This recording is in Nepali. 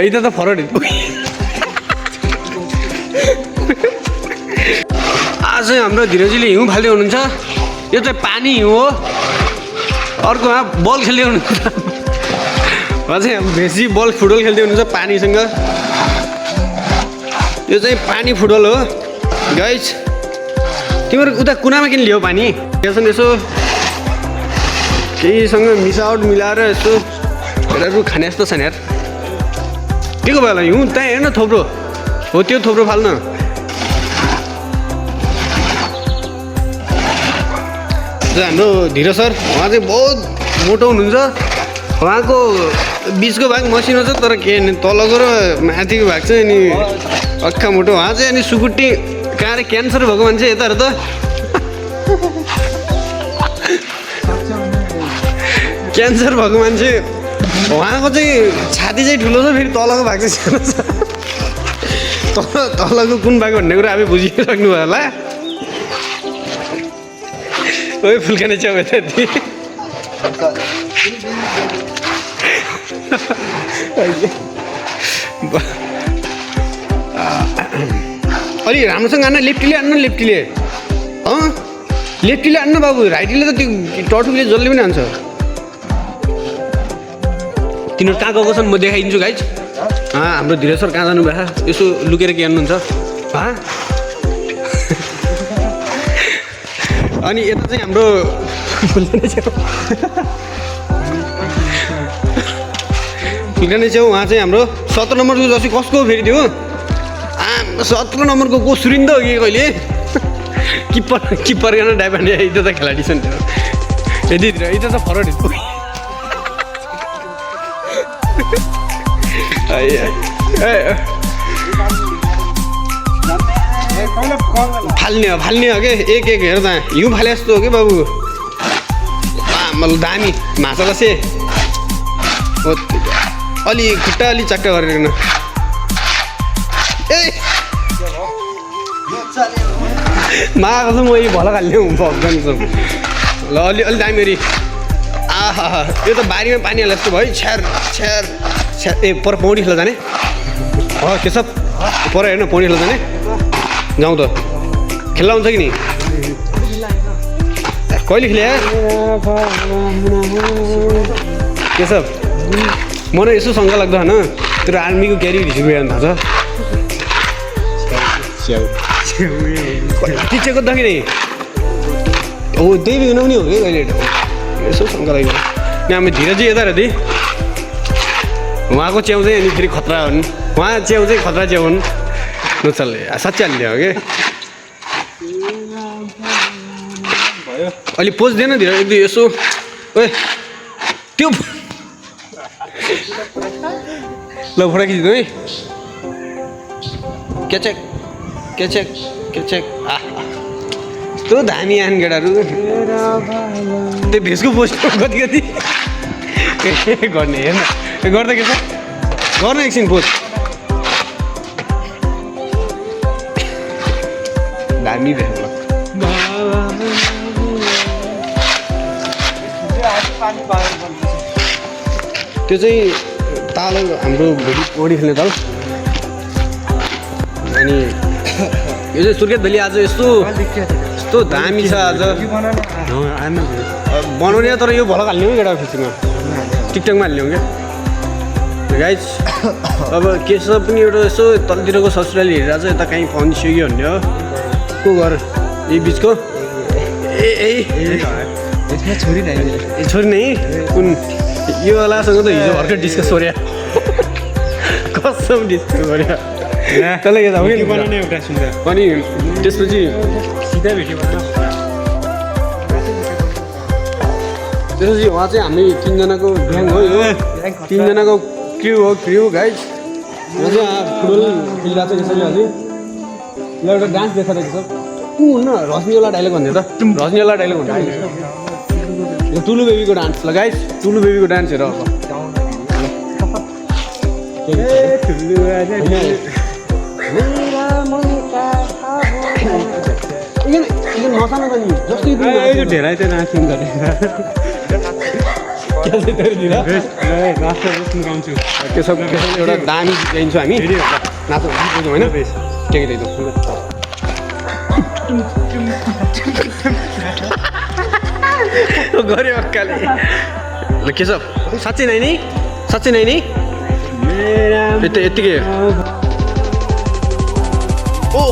इधर तो फरक आज हाम्रो धीरजीले हिउँ फाल्दै हुनुहुन्छ यो चाहिँ पानी हिउँ हो अर्कोमा बल खेल्दै हुनुहुन्छ अझै बेसी बल फुटबल खेल्दै हुनुहुन्छ पानीसँग यो चाहिँ पानी फुटबल हो गाइस तिम्रो उता कुनामा किन ल्याऊ पानी यसो यसो केहीसँग मिसावट मिलाएर यसो रु खाने जस्तो छ नि यार के को भयो हिउँ त्यहाँ हेर्न थोप्रो हो त्यो थोप्रो फाल्न हाम्रो धीरज सर उहाँ चाहिँ बहुत मोटो हुनुहुन्छ उहाँको बिचको भाग मसिनो छ तर के तलको र माथिको भाग चाहिँ अनि अक्खा मोटो उहाँ चाहिँ अनि सुकुटी कहाँ रे क्यान्सर भएको मान्छे यताहरू त क्यान्सर भएको मान्छे उहाँको चाहिँ छाती चाहिँ ठुलो छ फेरि तलको भाग चाहिँ सानो छ तलको कुन भाग भन्ने कुरा आफै बुझिसक्नु भयो होला ओइ फुल्काने च्याउ यता अलि राम्रोसँग आन्न लेफ्टीले आन्न लेफ्टीले लेफ्टीले आन्न बाबु राइटीले त त्यो टटुले जसले पनि हान्छ तिनीहरू कहाँ गएको छन् म देखाइदिन्छु गाइज हाम्रो धीरज सर कहाँ जानुभयो यसो लुकेर के आन्नुहुन्छ अनि यता चाहिँ हाम्रो फुल्काने च्याउ उहाँ चाहिँ हाम्रो 17 नम्बरको जति कसको फेरि त्यो 17 नम्बरको को सुरिन्द हो कि कहिले किप्पर गर्न डाइपान्डे इधर त खेलाडी छन् त्यो यदि इधर त फरक फाल्ने हो के एक हेर त हिउँ फाले जस्तो हो कि बाबु दामी माछा बसे अलि खुट्टा अलि चक्का गरेर माएको छ म यही भल खाल्ने भक्दैन ल अलि अलि दामी अरे आहा यो त बारीमा पानी हाले जस्तो भयो छ्यार छ्यार छ्यार पर पौडी खेल्न जाने के सब पर हेर्न पौडी खेल्न जाने जाउँ त खेल्न हुन्छ कि नि कहिले खेले के सब मलाई यसो शङ्का लाग्दो होइन तेरो आर्मीको क्यारी हिजो हेर्नु थाहा छ टिचेको देखि नि हो त्यही बिग्नु पनि हो कि कहिले यसो शङ्का लाग्यो नि हामी धीरजी यता हेर्दै उहाँको च्याउ चाहिँ अनि फेरि खतरा हुन् उहाँ च्याउ चाहिँ खतरा च्याउ हुन् नचल्ले साँच्चै हालिदियो हो कि अलि पोज दिएन धीर एक दुई यसो ओ त्यो ल फोटो खिचिदिनु है केचेक केचेक केचेक यस्तो धामी आन केटाहरू त्यो भेषको पोस्ट कति कति गर्ने हेर्न गर्दा के छ गर्न एकछिन पोस्ट दामी भेष त्यो चाहिँ ताल हाम्रो भोलि पौडी खेल्ने ताल अनि यो चाहिँ सुर्खेत भेली आज यस्तो दामी छ आज बनाउने तर यो भल हाल्ने हो केटा फेसबुकमा टिकटकमा हाल्ने हो क्या गाइज अब केशव पनि एउटा यसो तलतिरको ससुराली हेरेर चाहिँ यता कहीँ पहुँचिसक्यो कि भन्ने हो को घर यही बिचको छोरी नै कुन यो वालासँग त हिजो भर्खर डिस्कस गरे कसम डिस्कस गरे तँलाई के थाहा बनाउने एउटा सुन्दा अनि त्यसपछि सिधै भेट्यो त्यसपछि उहाँ चाहिँ हामी 3 जनाको ग्याङ हो यो 3 जनाको क्र्यु गाइज यहाँ चाहिँ फुटबल खेलिरहेको छ यसरी अझै यो एउटा डान्स देखाइरहेको छ हुन्न रजनीवाला डाइलग भन्ने त रजनीवाला डाइलग भन्ने यो टुलु बेबीको डान्स ल गाइस टुलु बेबीको डान्स हेर अब नसाना त नि जस्तै यो ढेराइ चाहिँ नाच्नु गरेर गाउँछु केशव एउटा दामी दिन्छौँ हामी नाच्नु होइन ठिकै त्यही गऱ्यो अक्काले ल केशव साँच्चै नै नि यतिकै ओ